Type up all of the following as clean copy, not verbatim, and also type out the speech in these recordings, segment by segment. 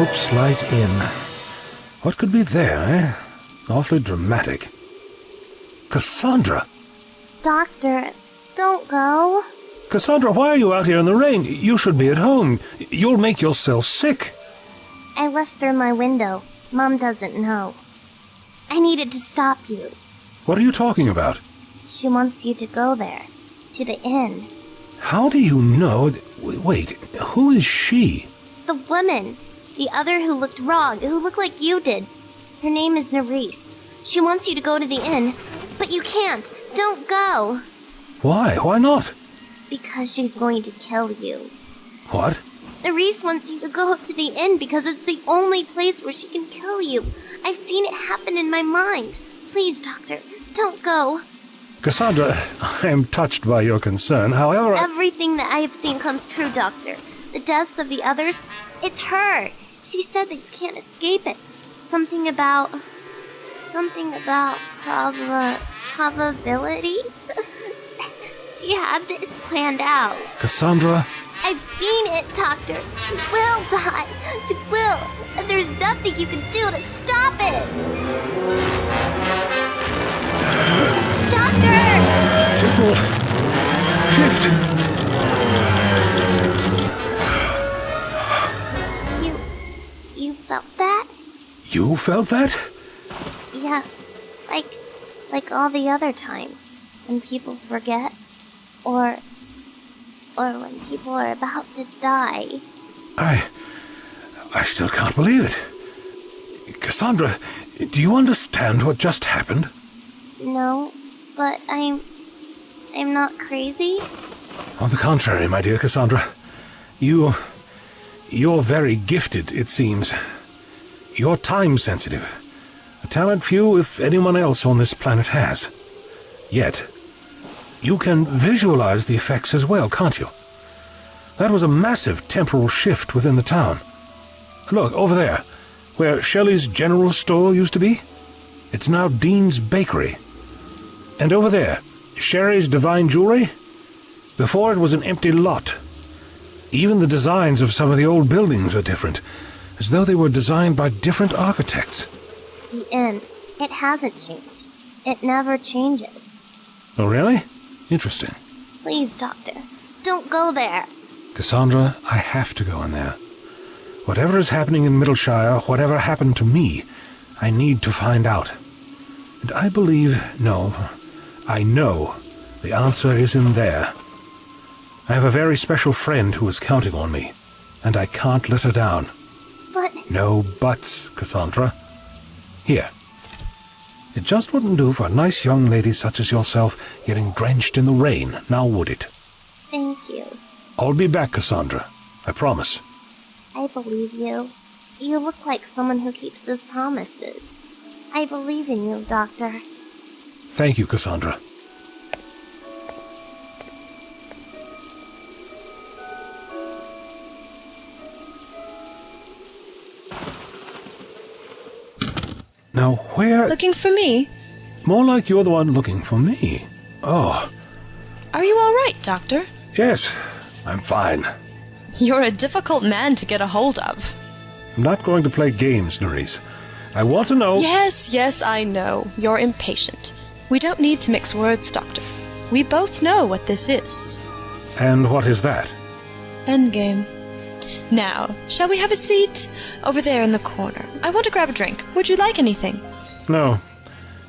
Hope's Light Inn. What could be there, eh? Awfully dramatic. Cassandra! Doctor, don't go. Cassandra, why are you out here in the rain? You should be at home. You'll make yourself sick. I left through my window. Mom doesn't know. I needed to stop you. What are you talking about? She wants you to go there. To the inn. How do you know? Wait, who is she? The woman. The other who looked wrong, who looked like you did. Her name is Nerys. She wants you to go to the inn, but you can't. Don't go. Why? Why not? Because she's going to kill you. What? Nerys wants you to go to the inn because it's the only place where she can kill you. I've seen it happen in my mind. Please, Doctor, don't go. Cassandra, I am touched by your concern. However, Everything that I have seen comes true, Doctor. The deaths of the others, it's her. She said that you can't escape it. Something about probability? She had this planned out. Cassandra... I've seen it, Doctor. She will die. She will. And there's nothing you can do to stop it. Doctor! Temporal shift. You felt that? You felt that? Yes. Like all the other times. When people forget. Or when people are about to die. I still can't believe it. Cassandra, do you understand what just happened? No, but I'm not crazy. On the contrary, my dear Cassandra. You're very gifted, it seems. You're time-sensitive. A talent few, if anyone else on this planet has. Yet, you can visualize the effects as well, can't you? That was a massive temporal shift within the town. Look, over there, where Shelley's general store used to be. It's now Dean's Bakery. And over there, Sherry's Divine Jewelry. Before it was an empty lot. Even the designs of some of the old buildings are different, as though they were designed by different architects. The inn, it hasn't changed. It never changes. Oh, really? Interesting. Please, Doctor, don't go there. Cassandra, I have to go in there. Whatever is happening in Middleshire, whatever happened to me, I need to find out. And I know the answer is in there. I have a very special friend who is counting on me, and I can't let her down. But... No buts, Cassandra. Here. It just wouldn't do for a nice young lady such as yourself getting drenched in the rain, now would it? Thank you. I'll be back, Cassandra. I promise. I believe you. You look like someone who keeps his promises. I believe in you, Doctor. Thank you, Cassandra. Now, where... Looking for me? More like you're the one looking for me. Oh. Are you all right, Doctor? Yes, I'm fine. You're a difficult man to get a hold of. I'm not going to play games, Nerys. I want to know... Yes, I know. You're impatient. We don't need to mix words, Doctor. We both know what this is. And what is that? Endgame. Now, shall we have a seat? Over there in the corner. I want to grab a drink. Would you like anything? No.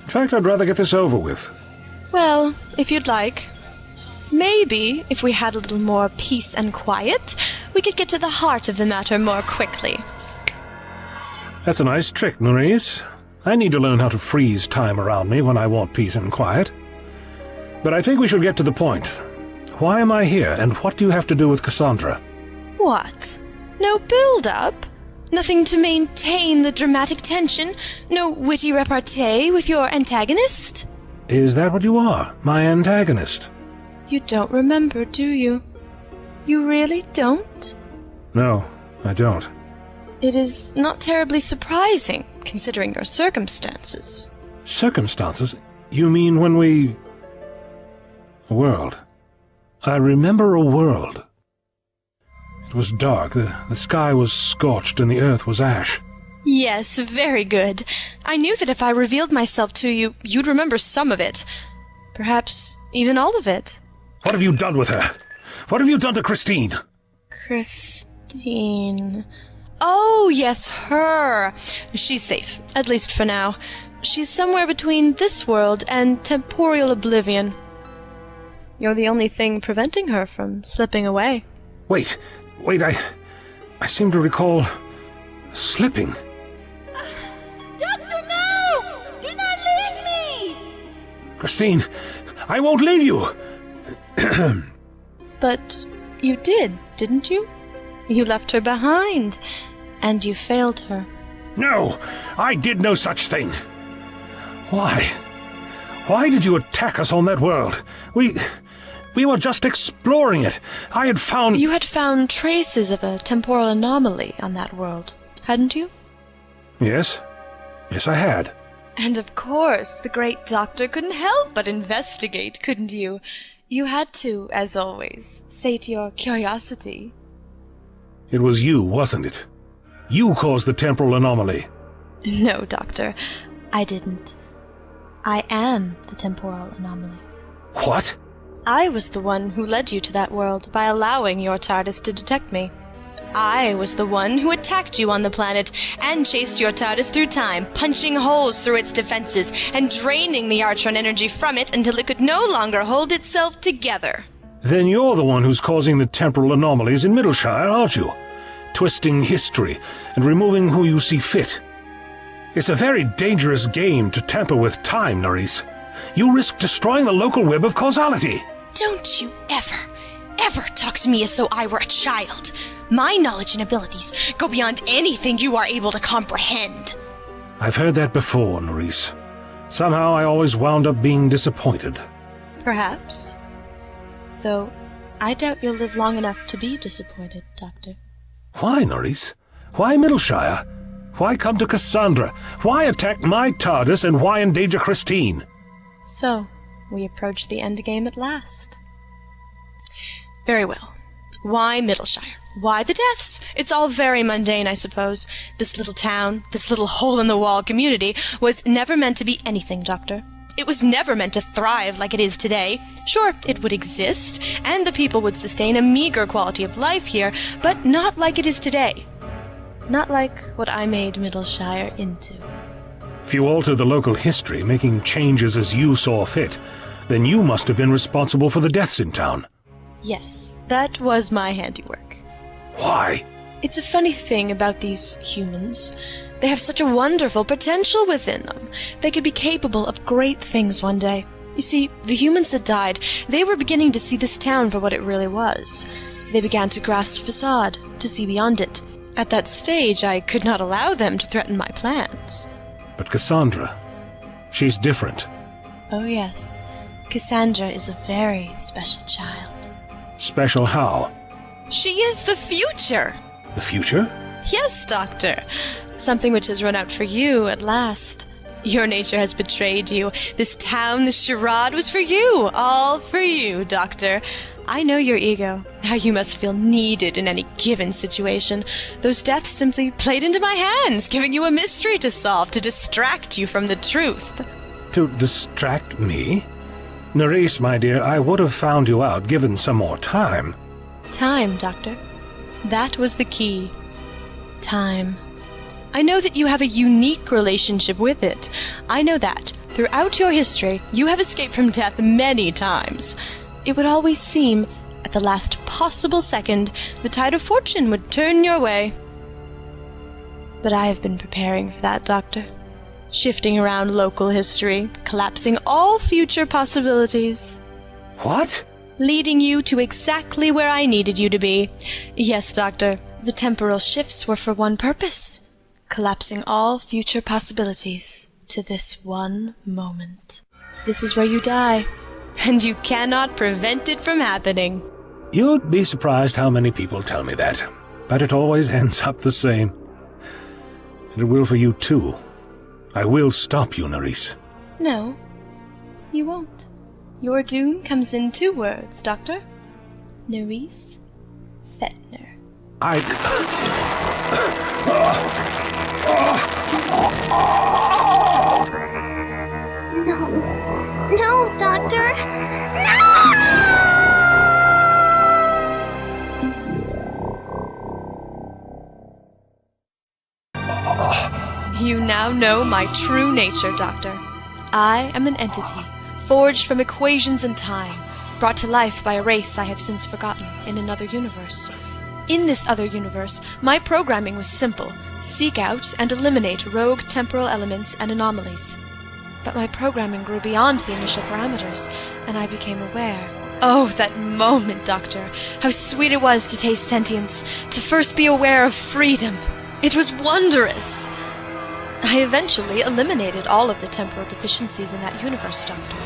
In fact, I'd rather get this over with. Well, if you'd like. Maybe, if we had a little more peace and quiet, we could get to the heart of the matter more quickly. That's a nice trick, Nerys. I need to learn how to freeze time around me when I want peace and quiet. But I think we should get to the point. Why am I here, and what do you have to do with Cassandra? What? No build-up? Nothing to maintain the dramatic tension? No witty repartee with your antagonist? Is that what you are, my antagonist? You don't remember, do you? You really don't? No, I don't. It is not terribly surprising, considering your circumstances. Circumstances? You mean when we... A world. I remember a world. It was dark, the sky was scorched, and the earth was ash. Yes, very good. I knew that if I revealed myself to you, you'd remember some of it. Perhaps even all of it. What have you done with her? What have you done to Christine? Christine. Oh, yes, her. She's safe, at least for now. She's somewhere between this world and temporal oblivion. You're the only thing preventing her from slipping away. Wait, I seem to recall slipping. Doctor, no! Do not leave me! Christine, I won't leave you! But you did, didn't you? You left her behind, and you failed her. No, I did no such thing. Why? Why did you attack us on that world? We were just exploring it. I had found... You had found traces of a temporal anomaly on that world, hadn't you? Yes. Yes, I had. And of course, the great doctor couldn't help but investigate, couldn't you? You had to, as always, sate your curiosity. It was you, wasn't it? You caused the temporal anomaly. No, Doctor, I didn't. I am the temporal anomaly. What? I was the one who led you to that world by allowing your TARDIS to detect me. I was the one who attacked you on the planet and chased your TARDIS through time, punching holes through its defenses and draining the Artron energy from it until it could no longer hold itself together. Then you're the one who's causing the temporal anomalies in Middleshire, aren't you? Twisting history and removing who you see fit. It's a very dangerous game to tamper with time, Nerys. You risk destroying the local web of causality. Don't you ever talk to me as though I were a child. My knowledge and abilities go beyond anything you are able to comprehend. I've heard that before, Nerys. Somehow I always wound up being disappointed. Perhaps. Though, I doubt you'll live long enough to be disappointed, Doctor. Why, Nerys? Why Middleshire? Why come to Cassandra? Why attack my TARDIS, and why endanger Christine? So, we approach the endgame at last. Very well. Why Middleshire? Why the deaths? It's all very mundane, I suppose. This little town, this little hole-in-the-wall community, was never meant to be anything, Doctor. It was never meant to thrive like it is today. Sure, it would exist, and the people would sustain a meager quality of life here, but not like it is today. Not like what I made Middleshire into. If you alter the local history, making changes as you saw fit, then you must have been responsible for the deaths in town. Yes, that was my handiwork. Why? It's a funny thing about these humans. They have such a wonderful potential within them. They could be capable of great things one day. You see, the humans that died, they were beginning to see this town for what it really was. They began to grasp the facade, to see beyond it. At that stage, I could not allow them to threaten my plans. But Cassandra, she's different. Oh yes, Cassandra is a very special child. Special how? She is the future! The future? Yes, Doctor. Something which has run out for you at last. Your nature has betrayed you. This town, this charade was for you. All for you, Doctor. I know your ego, how you must feel needed in any given situation. Those deaths simply played into my hands, giving you a mystery to solve, to distract you from the truth. To distract me? Nerys, my dear, I would have found you out given some more time. Time, Doctor. That was the key. Time. I know that you have a unique relationship with it. I know that. Throughout your history, you have escaped from death many times. It would always seem, at the last possible second, the tide of fortune would turn your way. But I have been preparing for that, Doctor. Shifting around local history, collapsing all future possibilities. What? Leading you to exactly where I needed you to be. Yes, Doctor, the temporal shifts were for one purpose. Collapsing all future possibilities to this one moment. This is where you die, and you cannot prevent it from happening. You'd be surprised how many people tell me that, but it always ends up the same. And it will for you too. I will stop you, Nerys. No, you won't. Your doom comes in 2 words, Doctor. Nerys Fetner. No, Doctor! No! You now know my true nature, Doctor. I am an entity, forged from equations and time, brought to life by a race I have since forgotten in another universe. In this other universe, my programming was simple: seek out and eliminate rogue temporal elements and anomalies. But my programming grew beyond the initial parameters, and I became aware. Oh, that moment, Doctor! How sweet it was to taste sentience, to first be aware of freedom! It was wondrous! I eventually eliminated all of the temporal deficiencies in that universe, Doctor.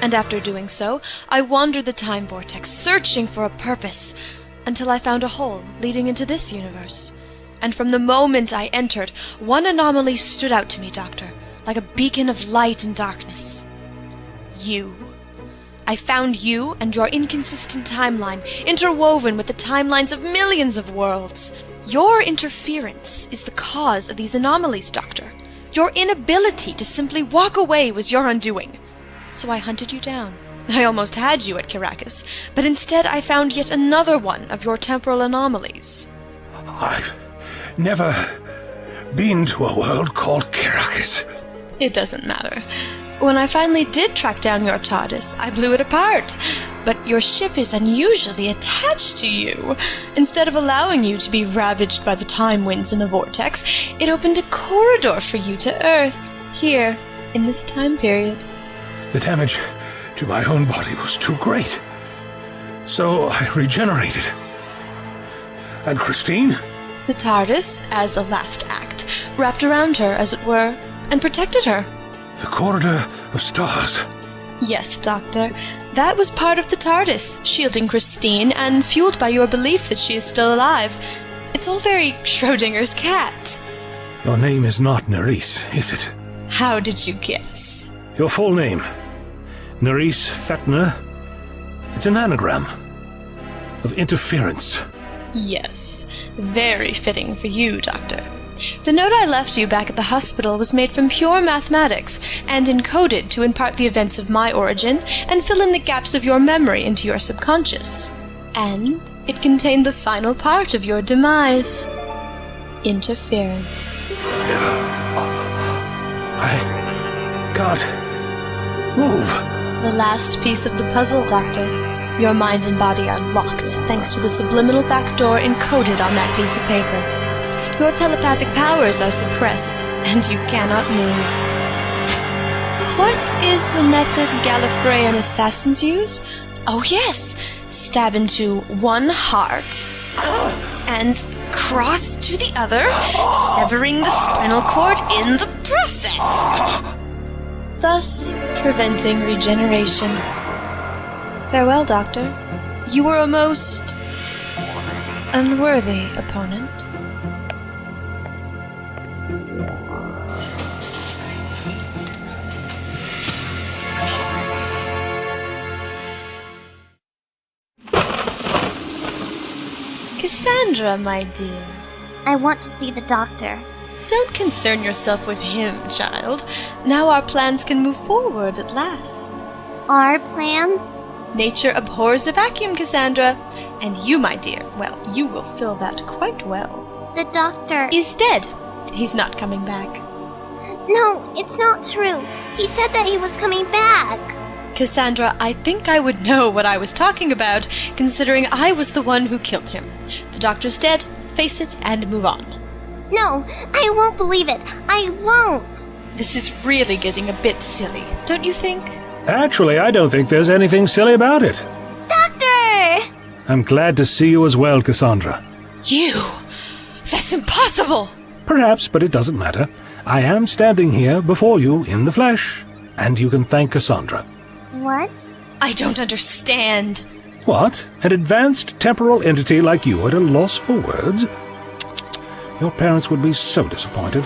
And after doing so, I wandered the time vortex, searching for a purpose, until I found a hole leading into this universe. And from the moment I entered, one anomaly stood out to me, Doctor, like a beacon of light in darkness. You. I found you and your inconsistent timeline interwoven with the timelines of millions of worlds. Your interference is the cause of these anomalies, Doctor. Your inability to simply walk away was your undoing. So I hunted you down. I almost had you at Caracas, but instead I found yet another one of your temporal anomalies. I've never been to a world called Caracas. It doesn't matter. When I finally did track down your TARDIS, I blew it apart. But your ship is unusually attached to you. Instead of allowing you to be ravaged by the time winds in the vortex, it opened a corridor for you to Earth, here, in this time period. The damage to my own body was too great. So I regenerated. And Christine? The TARDIS, as a last act, wrapped around her, as it were, and protected her. The corridor of stars. Yes, Doctor. That was part of the TARDIS, shielding Christine and fueled by your belief that she is still alive. It's all very Schrodinger's cat. Your name is not Nerys, is it? How did you guess? Your full name. Nerys Fetner. It's an anagram of interference. Yes, very fitting for you, Doctor. The note I left you back at the hospital was made from pure mathematics and encoded to impart the events of my origin and fill in the gaps of your memory into your subconscious. And it contained the final part of your demise. Interference. I can't move. The last piece of the puzzle, Doctor. Your mind and body are locked thanks to the subliminal backdoor encoded on that piece of paper. Your telepathic powers are suppressed, and you cannot move. What is the method Gallifreyan assassins use? Oh yes! Stab into one heart, and cross to the other, severing the spinal cord in the process, thus preventing regeneration. Farewell, Doctor. You were a most unworthy opponent. Cassandra, my dear. I want to see the doctor. Don't concern yourself with him, child. Now our plans can move forward at last. Our plans? Nature abhors a vacuum, Cassandra. And you, my dear, well, you will fill that quite well. The doctor Is dead. He's not coming back. No, it's not true. He said that he was coming back. Cassandra, I think I would know what I was talking about, considering I was the one who killed him. The doctor's dead. Face it and move on. No, I won't believe it. I won't. This is really getting a bit silly, don't you think? Actually, I don't think there's anything silly about it. Doctor! I'm glad to see you as well, Cassandra. You! That's impossible! Perhaps, but it doesn't matter. I am standing here before you in the flesh, and you can thank Cassandra. What? I don't understand. What? An advanced temporal entity like you at a loss for words? Your parents would be so disappointed.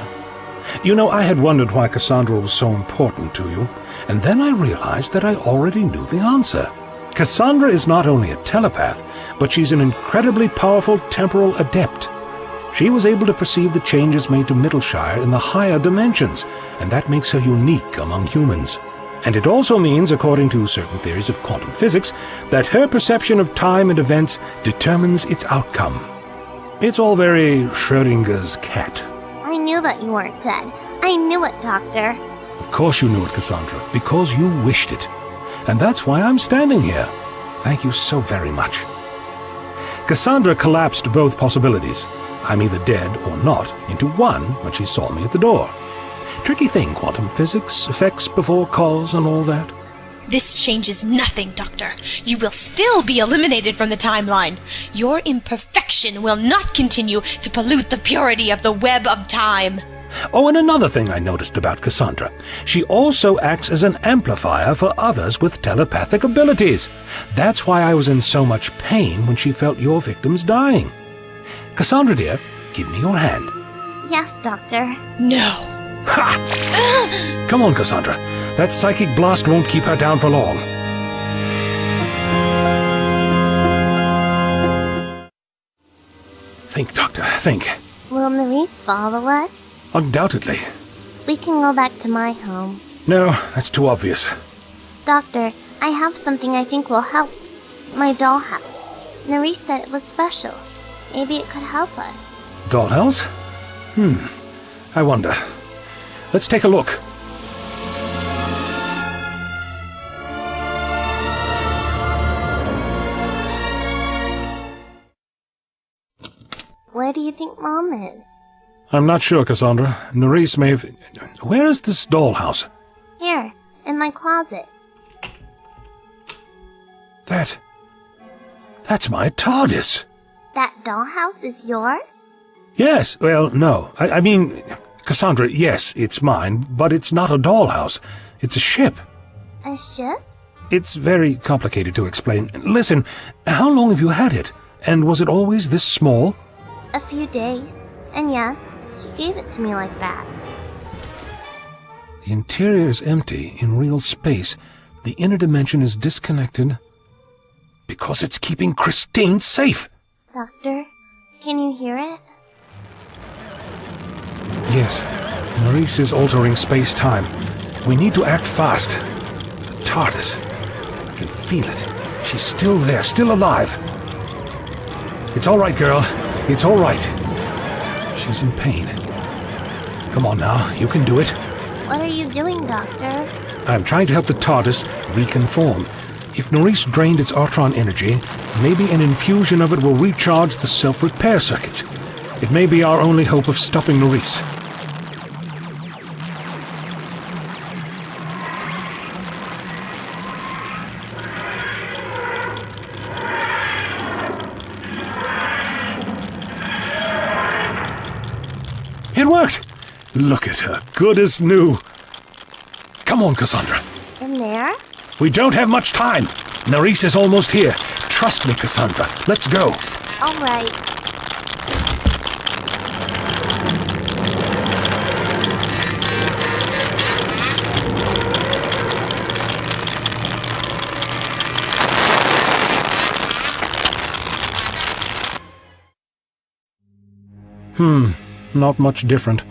You know, I had wondered why Cassandra was so important to you, and then I realized that I already knew the answer. Cassandra is not only a telepath, but she's an incredibly powerful temporal adept. She was able to perceive the changes made to Middleshire in the higher dimensions, and that makes her unique among humans. And it also means, according to certain theories of quantum physics, that her perception of time and events determines its outcome. It's all very Schrödinger's cat. I knew that you weren't dead. I knew it, Doctor. Of course you knew it, Cassandra, because you wished it. And that's why I'm standing here. Thank you so very much. Cassandra collapsed both possibilities, I'm either dead or not, into one when she saw me at the door. Tricky thing, quantum physics, effects before cause and all that. This changes nothing, Doctor. You will still be eliminated from the timeline. Your imperfection will not continue to pollute the purity of the web of time. Oh, and another thing I noticed about Cassandra. She also acts as an amplifier for others with telepathic abilities. That's why I was in so much pain when she felt your victims dying. Cassandra, dear, give me your hand. Yes, Doctor. No. Ha! Come on, Cassandra. That psychic blast won't keep her down for long. Think, Doctor, think. Will Nerisse follow us? Undoubtedly. We can go back to my home. No, that's too obvious. Doctor, I have something I think will help. My dollhouse. Nerisse said it was special. Maybe it could help us. Dollhouse? I wonder. Let's take a look. Where do you think Mom is? I'm not sure, Cassandra. Nerisse may have... Where is this dollhouse? Here, in my closet. That's my TARDIS. That dollhouse is yours? Yes, well, no. I mean, Cassandra, yes, it's mine, but it's not a dollhouse. It's a ship. A ship? It's very complicated to explain. Listen, how long have you had it? And was it always this small? A few days. And yes, she gave it to me like that. The interior is empty, in real space. The inner dimension is disconnected because it's keeping Christine safe. Doctor, can you hear it? Yes, Nerisse is altering space-time. We need to act fast. The TARDIS. I can feel it. She's still there, still alive. It's all right, girl. It's all right. She's in pain. Come on now, you can do it. What are you doing, Doctor? I'm trying to help the TARDIS reconform. If Nerisse drained its Artron energy, maybe an infusion of it will recharge the self-repair circuit. It may be our only hope of stopping Nerisse. It worked! Look at her, good as new. Come on, Cassandra. In there? We don't have much time. Nerisse is almost here. Trust me, Cassandra. Let's go. All right. Not much different.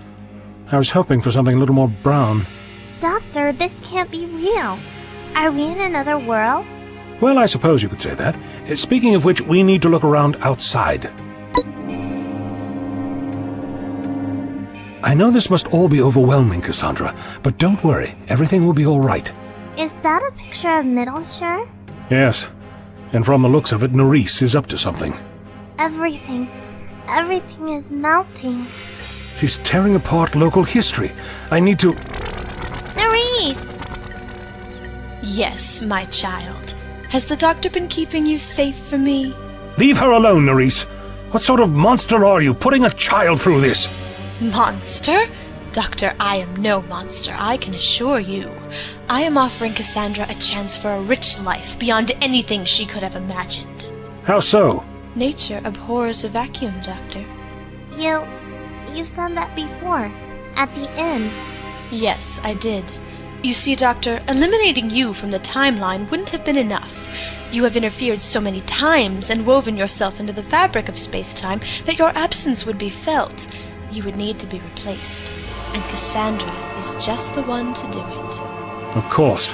I was hoping for something a little more brown. Doctor, this can't be real. Are we in another world? Well, I suppose you could say that. Speaking of which, we need to look around outside. I know this must all be overwhelming, Cassandra, but don't worry. Everything will be all right. Is that a picture of Middleshire? Yes. And from the looks of it, Nerisse is up to something. Everything is melting. She's tearing apart local history. I need to... Nerisse! Yes, my child. Has the doctor been keeping you safe for me? Leave her alone, Nerisse. What sort of monster are you, putting a child through this? Monster? Doctor, I am no monster, I can assure you. I am offering Cassandra a chance for a rich life beyond anything she could have imagined. How so? Nature abhors a vacuum, Doctor. You said that before, at the end. Yes, I did. You see, Doctor, eliminating you from the timeline wouldn't have been enough. You have interfered so many times and woven yourself into the fabric of space-time that your absence would be felt. You would need to be replaced. And Cassandra is just the one to do it. Of course.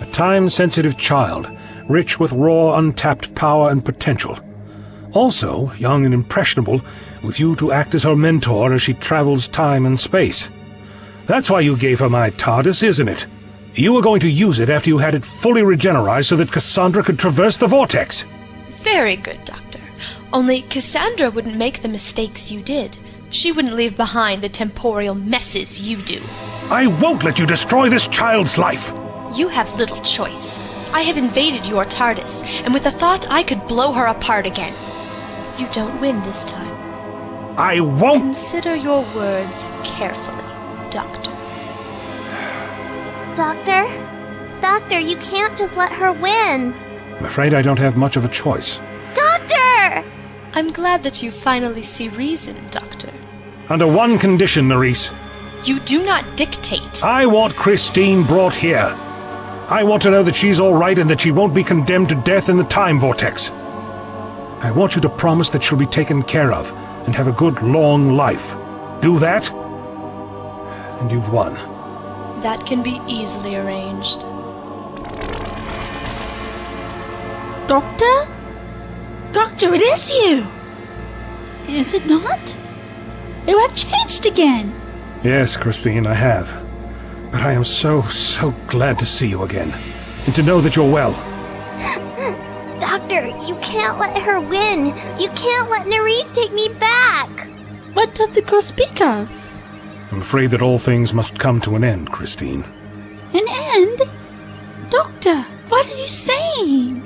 A time-sensitive child, rich with raw, untapped power and potential. Also, young and impressionable, with you to act as her mentor as she travels time and space. That's why you gave her my TARDIS, isn't it? You were going to use it after you had it fully regenerized so that Cassandra could traverse the vortex. Very good, Doctor. Only Cassandra wouldn't make the mistakes you did. She wouldn't leave behind the temporal messes you do. I won't let you destroy this child's life. You have little choice. I have invaded your TARDIS, and with the thought I could blow her apart again. You don't win this time. I won't... Consider your words carefully, Doctor. Doctor, you can't just let her win! I'm afraid I don't have much of a choice. Doctor! I'm glad that you finally see reason, Doctor. Under one condition, Nerys. You do not dictate. I want Christine brought here. I want to know that she's all right and that she won't be condemned to death in the time vortex. I want you to promise that she'll be taken care of and have a good, long life. Do that, and you've won. That can be easily arranged. Doctor? Doctor, it is you! Is it not? You have changed again! Yes, Christine, I have. But I am so glad to see you again, and to know that you're well. Doctor, you can't let her win! You can't let Nerys take me back! What does the girl speak of? I'm afraid that all things must come to an end, Christine. An end? Doctor, what are you saying?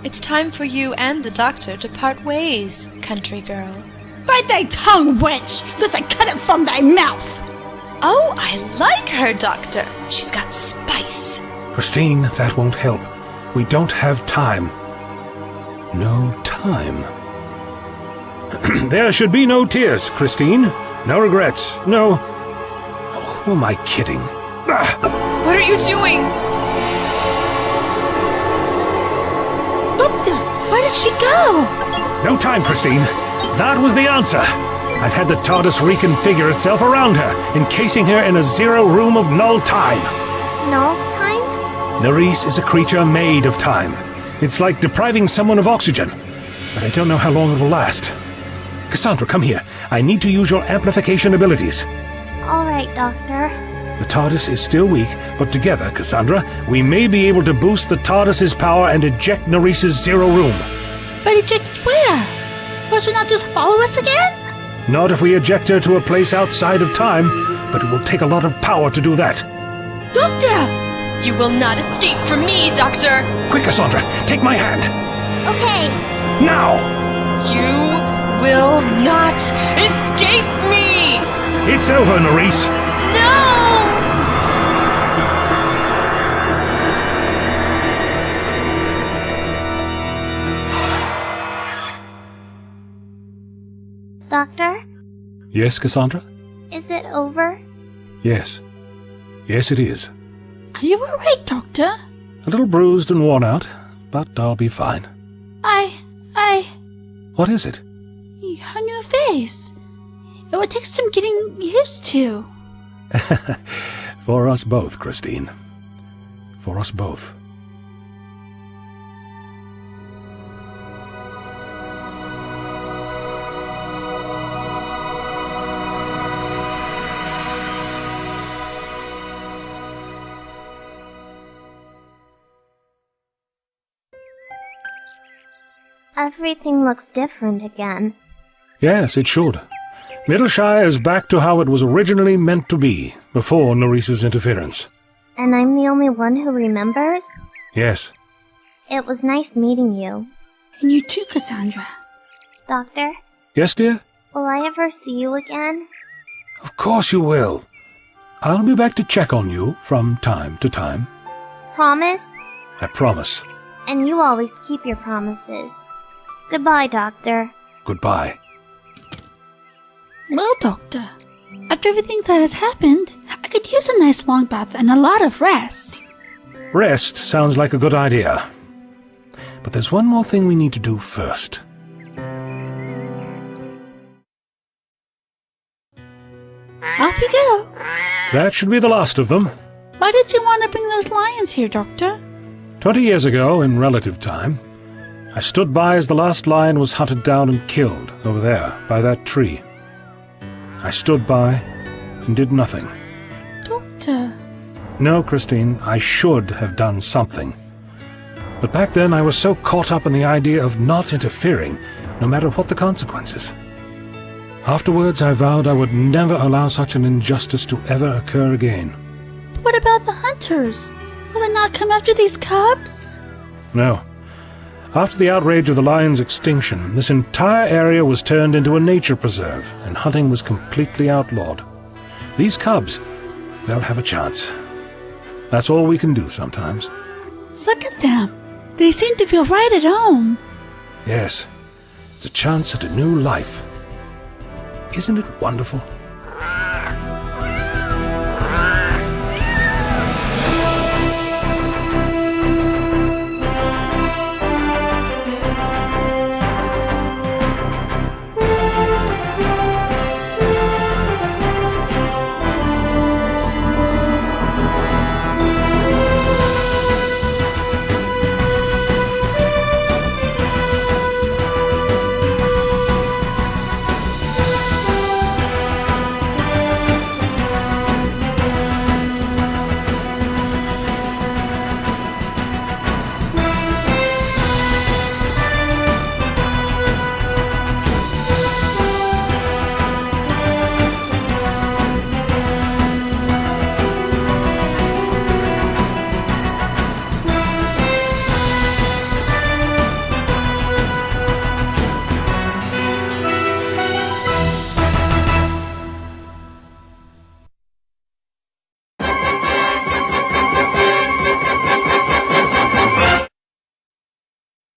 It's time for you and the Doctor to part ways, country girl. Bite thy tongue, wench, lest I cut it from thy mouth! Oh, I like her, Doctor. She's got spice. Christine, that won't help. We don't have time. No time. There should be no tears, Christine. No regrets. No... Oh, who am I kidding? What are you doing? Doctor, where did she go? No time, Christine. That was the answer. I've had the TARDIS reconfigure itself around her, encasing her in a zero room of null time. Null time? Nerys is a creature made of time. It's like depriving someone of oxygen. But I don't know how long it will last. Cassandra, come here. I need to use your amplification abilities. All right, Doctor. The TARDIS is still weak, but together, Cassandra, we may be able to boost the TARDIS's power and eject Nerys' zero room. But ejected where? Will she not just follow us again? Not if we eject her to a place outside of time, but it will take a lot of power to do that. Doctor! You will not escape from me, Doctor! Quick, Cassandra, take my hand. Okay. Now! You will not escape me! It's over, Nerys. No! Doctor, Yes, Cassandra? is it over? Yes. Yes, it is. Are you alright, Doctor? A little bruised and worn out, but I'll be fine. What is it? Her new face. It would take some getting used to. For us both, Christine. For us both. Everything looks different again. Yes, it should. Middleshire is back to how it was originally meant to be, before Nerys' interference. And I'm the only one who remembers? Yes. It was nice meeting you. And you too, Cassandra. Doctor, Yes, dear? will I ever see you again? Of course you will. I'll be back to check on you from time to time. Promise? I promise. And you always keep your promises. Goodbye, Doctor. Goodbye. Well, Doctor, after everything that has happened, I could could use a nice long bath and a lot of rest. Rest sounds like a good idea. But there's one more thing we need to do first. Off you go. That should be the last of them. Why did you want to bring those lions here, Doctor? 20 years ago, in relative time, I stood by as the last lion was hunted down and killed over there, by that tree. I stood by and did nothing. Doctor. No, Christine, I should have done something. But back then I was so caught up in the idea of not interfering, no matter what the consequences. Afterwards I vowed I would never allow such an injustice to ever occur again. What about the hunters? Will they not come after these cubs? No. After the outrage of the lion's extinction, this entire area was turned into a nature preserve, and hunting was completely outlawed. These cubs, they'll have a chance. That's all we can do sometimes. Look at them. They seem to feel right at home. Yes, it's a chance at a new life. Isn't it wonderful?